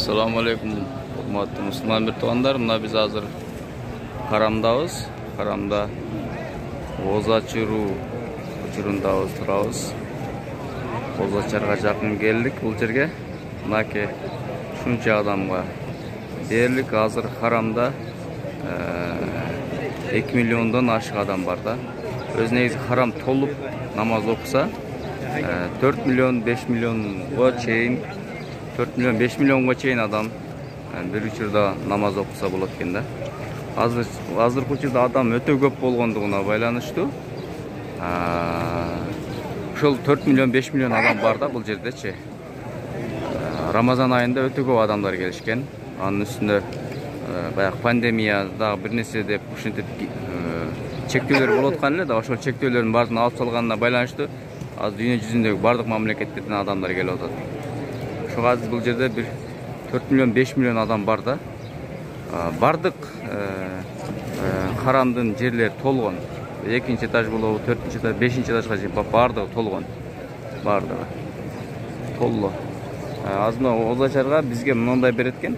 Assalamu alaikum, hurmatly Müslüman bir tuğanlar. Mına biz hazır Haramdabız. Haramda oza çırundabız turabız. Oza çarga jakın geldik bu жерге. Mınaki şuncha adamga dерлик hazır Haramda 2 milyondan aşık adam var da. Öz negisi Haram tolup namaz okusa 4 milyon 5 milyonga çeyin 4 milyon 5 milyonga çeyin adam bir учурда namaz okusa болот экен да. Азыркы учурда адам өтө көп болгондугуна байланыштуу. Ошол 4 milyon 5 milyon adam бар да бул жердечи. Рамазан айында өтө көп адамдар келишкен. Анын үстүнө баягы пандемияда бир нерсе деп ушинтип чектөөлөр болуп аткан эле да, ошол чектөөлөрдүн баарын алып салганына байланыштуу азыр дүйнө жүзүндөгү бардык мамлекеттерден адамдар келип атат. Ошого азыр бул жерде бир 4 milyon 5 milyon adam бар да. Бардык Харамдын жерлери толгон. 2-нчи этаж болобу, 4-нчи этаж, 5-нчи этажга чейин бардыгы толгон. Бардыгы толлу. Азыр озачарга бизге мындай берет экен.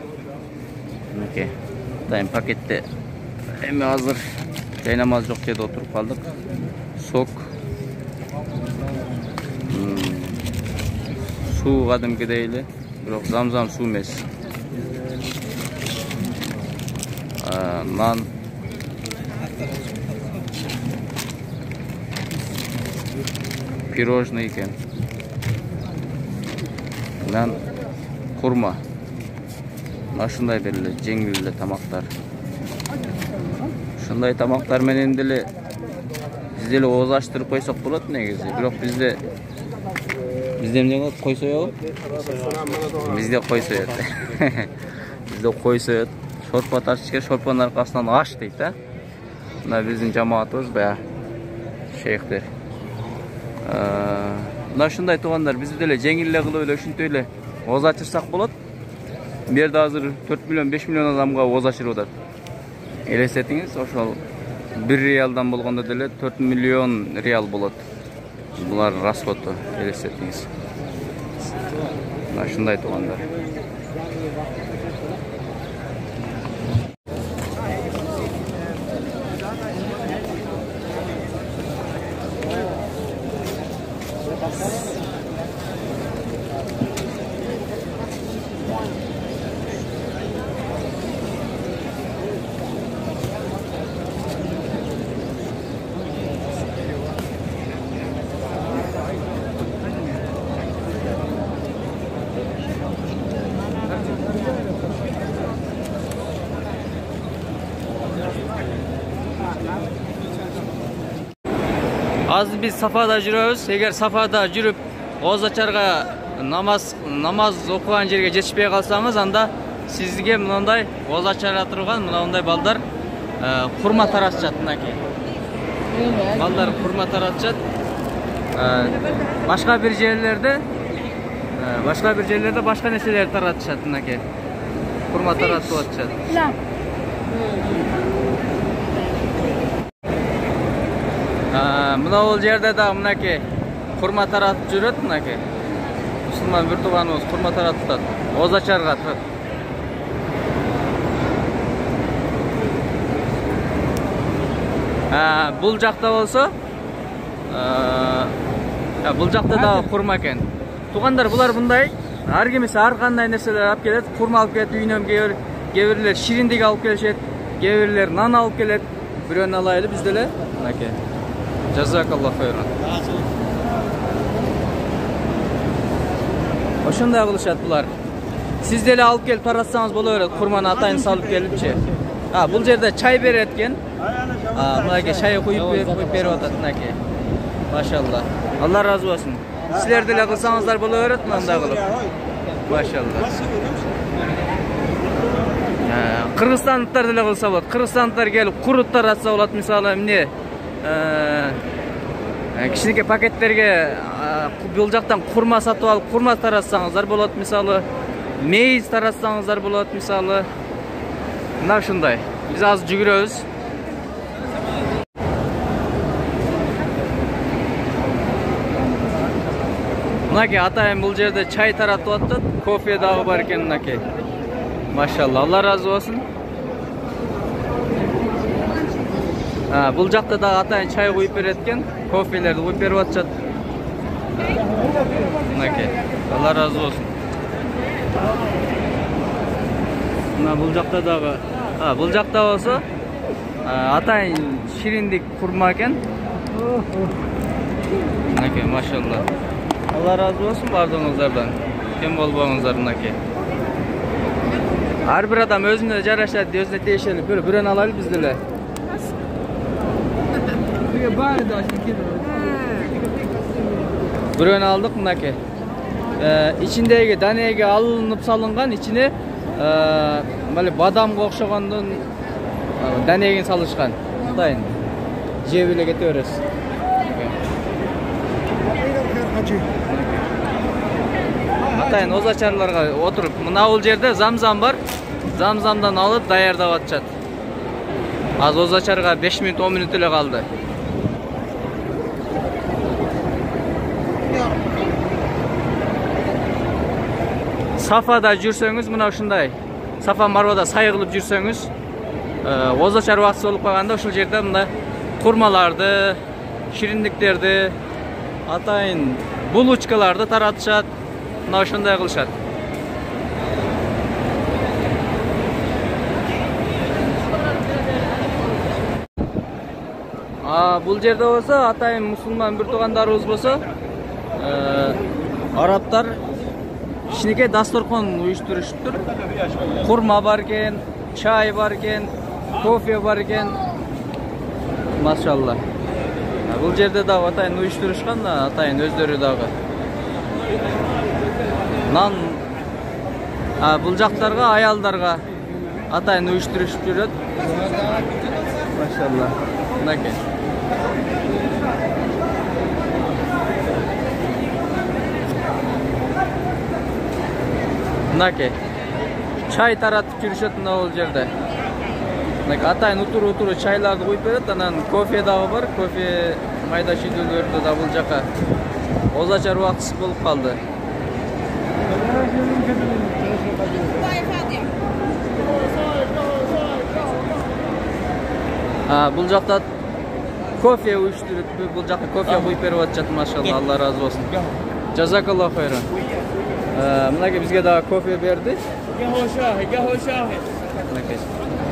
Мынакей дайым пакетте. Эми азыр жай намаз жок жерде отуруп калдык. Сок, суу кадимкидей эле, бирок замзам суу эмес. Нан, пирожный экен. Нан, курма. Ушундай берилет, жеңил эле тамактар. Ушундай тамактар менен деле биз деле ооз ачтырып койсок болот негизи. Бирок бизде эмне болот? Кой соёбу? Бизде кой соёт. Бизде кой соёт. Шорпа ташчыга шорпанын аркасынан аш дейт да. Мына биздин жамаатыбыз баягы шейхтер. Мына ушундай туугандар, биз деле жеңил эле кылып эле ушинтип эле ооз ачырсак болот. Бу жерде азыр 4 milyon 5 milyon адамга ооз ачырып атат. Элестетиңиз, ошол 1 реалдан болгондо деле 4 milyon реал болот. Булар расходу, элестетиңиз. Мына ушундай туугандар. Azı biz Safada жүрөбүz. Эгер Safada жүрүп Озачарга намаз окуган жерге жетишпей калсаңыз, анда сизге мындай Озачарга турган мындай балдар курма таратышат мынакей. Балдар курма таратышат. Башка бир жерлерде башка нерселер таратышат мынакей. Курма таратып атышат. Мына ол жерде да мынакей курма таратып жүрөт мынакей. Мусулман бир тууганыбыз курма таратып атат. Озачарга бул жакта болсо, бул жакта да курма экен. Туугандар, булар мындай ар кимиси ар кандай нерселер алып келет. Курма алып келет, үйүнөн кээ бирлер шириндик алып келишет, кээ бирлер нан алып келет. Бирөөнү алайлы биз деле мынакей. Жазакаллах хайран. Ошондой кылышат булар. Сиз деле алып келип таратсаңыз боло берет. Курманы атайын салып келипчи. Бул жерде чай берет экен. Мынакей чай куюп берип атат мынакей. Машалла. Алла разы болсун. Силер деле кылсаңыздар боло берет мындай кылып. Машалла. Кыргызстандыктар деле кылса болот. Кыргызстандыктар келип курут таратса болот, мисалы эмне кичинекей пакеттерге бул жактан курма сатып алып курма таратсаңыздар болот, мисалы мейиз таратсаңыздар болот, мисалы мына ушундай. Биз азыр жүгүрөбүз. Мынакей атайын бул жерде чай таратып атат, кофе дагы бар экен мынакей. Maşallah, Allah razı olsun. Бұл жақта да атайын çay қойып береткен, кофелерді қойып беріп атышат. Мінекей, Allah razı olsun. Бұл жақта дағы, бұл жақта болса атайын шириндік құрма екен. Мінекей, машалла. Allah razı olsun бардығыңыздардан. Кем болбаңыздар, мінекей. Әрбір адам өзіне жарашады, өзіне тиешелі. Бүрен алайлы бізділі. Бүрен алдық, мінекей. İçindегі дәнеге алынып салынған, içine бадамға оқшағандың дәнегін салышқан. Дайын. Жебіле кете өрес. Атайын озачарларға отырып, мына ол жерде замзам бар. Замзамдан алып даярдап атышат. Az озачарға 5 минут 10 минут эле калды. Safada жүрсөңүз, мына ушундай. Сафа Марвада сай кылып жүрсөңүз, озачар убакыт болуп калганда ушул жерде мындай курмаларды, шириндиктерди, атайын булочкаларды таратышат. Мына ушундай кылышат. Бул жерде болсо, атайын мусулман бир туугандарыбыз болсо, арабтар кичинекей дасторкон уюштуруштур. Курма бар экен, чай бар экен, кофе бар экен. Машалла. Бул жерде дагы атайын уюштурушкан, атайын өздөрү дагы. Нан бул жактарга, аялдарга атайын уюштурушуп жүрөт. Машалла. Мынакей. Мынакей. Чай таратып жүрүшөт мына бул жерде. Атайын утуру чайларды коюп берет, анан кофе дагы бар, кофе майда шүйдөлөрдө да бул жака озачар убактысы болуп калды. Бул жакта кофе уюштуруп, бул жака кофе коюп берип атышат, машалла, Allah razı olsun. Жазакаллаху хайран. Мынакей бизге дагы кофе берди.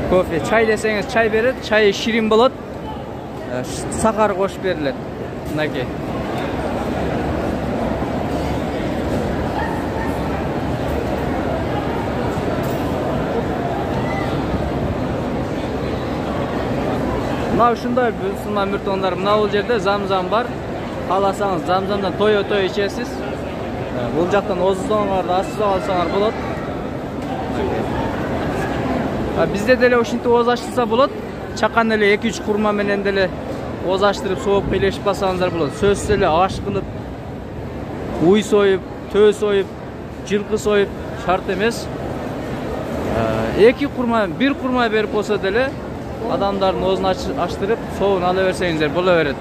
Кофе, чай десеңиз чай берет, чай ширин болот. Сахар кошуп берилет. Мынакей. Мына ушундай мусулман муртоңдар, мына бул жерде замзам бар. Кааласаңыз замзамдан той ичесиз. Бул жактан озсоңар, асып алсаңар болот. Бизде деле ушинтип оз ачтырса болот. Чакан эле 2-3 курма менен деле оз ачтырып, сооп кыйлешип басаңыздар болот. Сөзсүз эле аш кылып, уй союп, төө союп, жылкы союп шарт эмес. 2 курма, 1 курма берип болсо деле адамдардын оозун ачтырып, соогун ала берсеңиздер боло берет.